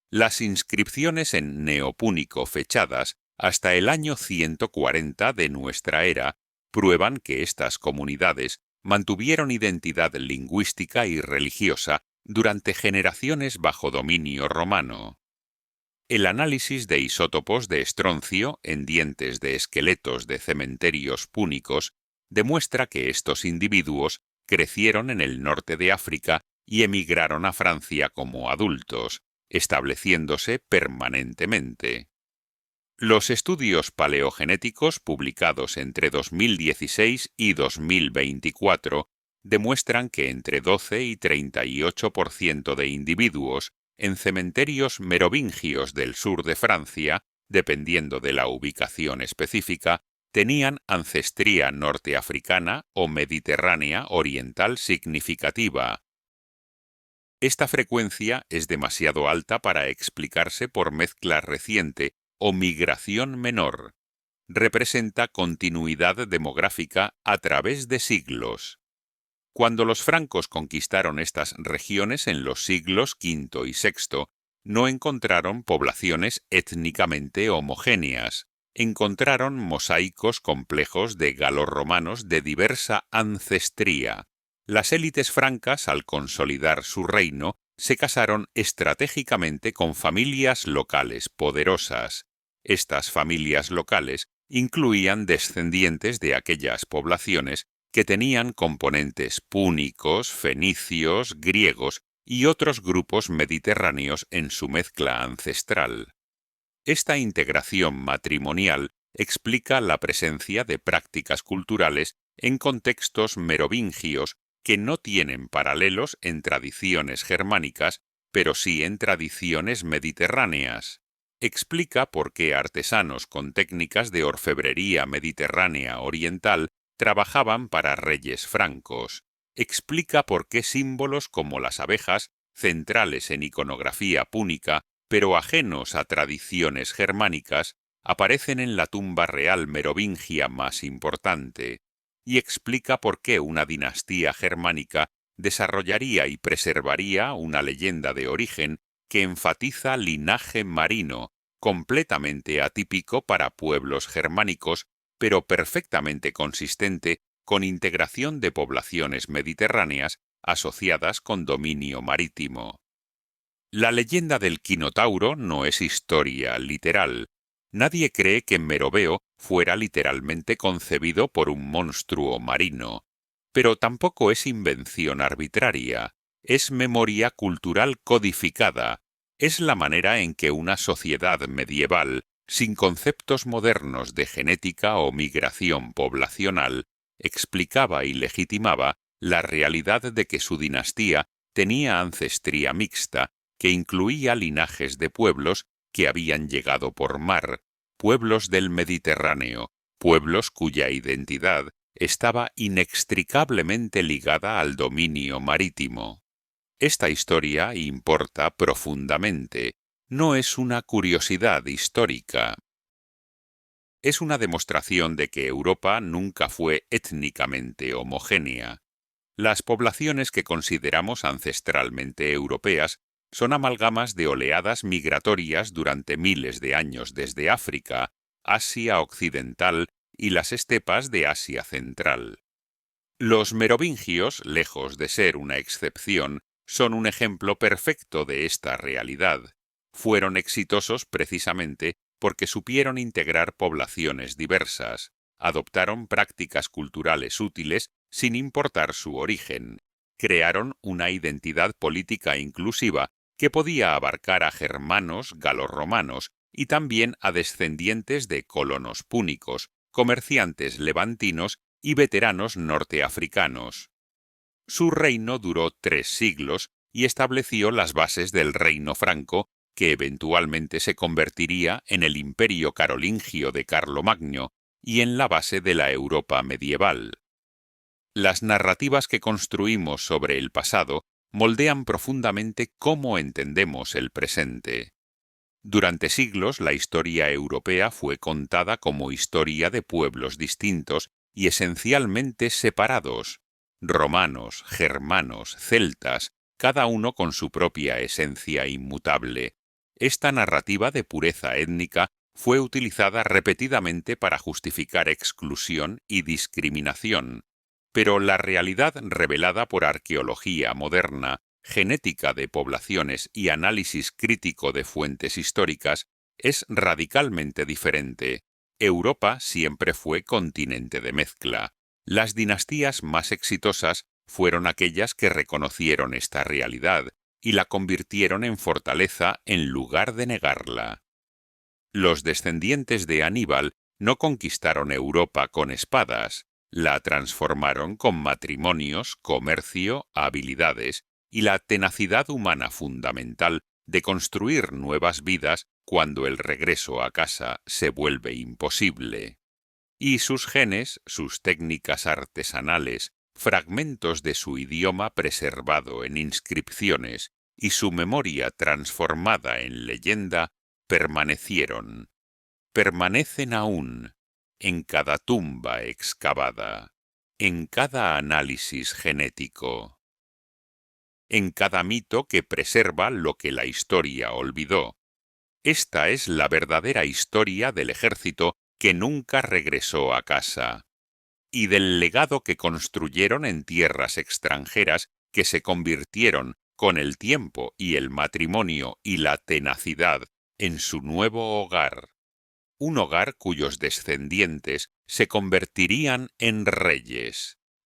A: Las inscripciones en neopúnico fechadas hasta el año 140 de nuestra era prueban que estas comunidades mantuvieron identidad lingüística y religiosa durante generaciones bajo dominio romano. El análisis de isótopos de estroncio en dientes de esqueletos de cementerios púnicos demuestra que estos individuos crecieron en el norte de África y emigraron a Francia como adultos, estableciéndose permanentemente. Los estudios paleogenéticos publicados entre 2016 y 2024 demuestran que entre 12 y 38% de individuos en cementerios merovingios del sur de Francia, dependiendo de la ubicación específica, tenían ancestría norteafricana o mediterránea oriental significativa. Esta frecuencia es demasiado alta para explicarse por mezcla reciente o migración menor. Representa continuidad demográfica a través de siglos. Cuando los francos conquistaron estas regiones en los siglos V y VI, no encontraron poblaciones étnicamente homogéneas. Encontraron mosaicos complejos de galorromanos de diversa ancestría. Las élites francas, al consolidar su reino, se casaron estratégicamente con familias locales poderosas. Estas familias locales incluían descendientes de aquellas poblaciones que tenían componentes púnicos, fenicios, griegos y otros grupos mediterráneos en su mezcla ancestral. Esta integración matrimonial explica la presencia de prácticas culturales en contextos merovingios que no tienen paralelos en tradiciones germánicas, pero sí en tradiciones mediterráneas. Explica por qué artesanos con técnicas de orfebrería mediterránea oriental trabajaban para reyes francos. Explica por qué símbolos como las abejas, centrales en iconografía púnica, pero ajenos a tradiciones germánicas, aparecen en la tumba real merovingia más importante, y explica por qué una dinastía germánica desarrollaría y preservaría una leyenda de origen que enfatiza linaje marino, completamente atípico para pueblos germánicos, pero perfectamente consistente con integración de poblaciones mediterráneas asociadas con dominio marítimo. La leyenda del Quinotauro no es historia literal. Nadie cree que Meroveo fuera literalmente concebido por un monstruo marino, pero tampoco es invención arbitraria, es memoria cultural codificada, es la manera en que una sociedad medieval, sin conceptos modernos de genética o migración poblacional, explicaba y legitimaba la realidad de que su dinastía tenía ancestría mixta, que incluía linajes de pueblos que habían llegado por mar, pueblos del Mediterráneo, pueblos cuya identidad estaba inextricablemente ligada al dominio marítimo. Esta historia importa profundamente, no es una curiosidad histórica. Es una demostración de que Europa nunca fue étnicamente homogénea. Las poblaciones que consideramos ancestralmente europeas son amalgamas de oleadas migratorias durante miles de años desde África, Asia Occidental y las estepas de Asia Central. Los merovingios, lejos de ser una excepción, son un ejemplo perfecto de esta realidad. Fueron exitosos precisamente porque supieron integrar poblaciones diversas, adoptaron prácticas culturales útiles sin importar su origen, crearon una identidad política inclusiva que podía abarcar a germanos, galorromanos y también a descendientes de colonos púnicos, comerciantes levantinos y veteranos norteafricanos. Su reino duró 3 siglos y estableció las bases del reino franco, que eventualmente se convertiría en el imperio carolingio de Carlomagno y en la base de la Europa medieval. Las narrativas que construimos sobre el pasado moldean profundamente cómo entendemos el presente. Durante siglos la historia europea fue contada como historia de pueblos distintos y esencialmente separados: romanos, germanos, celtas, cada uno con su propia esencia inmutable. Esta narrativa de pureza étnica fue utilizada repetidamente para justificar exclusión y discriminación, pero la realidad revelada por arqueología moderna, genética de poblaciones y análisis crítico de fuentes históricas es radicalmente diferente. Europa siempre fue continente de mezcla. Las dinastías más exitosas fueron aquellas que reconocieron esta realidad y la convirtieron en fortaleza en lugar de negarla. Los descendientes de Aníbal no conquistaron Europa con espadas, la transformaron con matrimonios, comercio, habilidades y la tenacidad humana fundamental de construir nuevas vidas cuando el regreso a casa se vuelve imposible. Y sus genes, sus técnicas artesanales, fragmentos de su idioma preservado en inscripciones y su memoria transformada en leyenda permanecieron, permanecen aún, en cada tumba excavada, en cada análisis genético, en cada mito que preserva lo que la historia olvidó. Esta es la verdadera historia del ejército que nunca regresó a casa, y del legado que construyeron en tierras extranjeras que se convirtieron, con el tiempo y el matrimonio y la tenacidad, en su nuevo hogar. Un hogar cuyos descendientes se convertirían en reyes.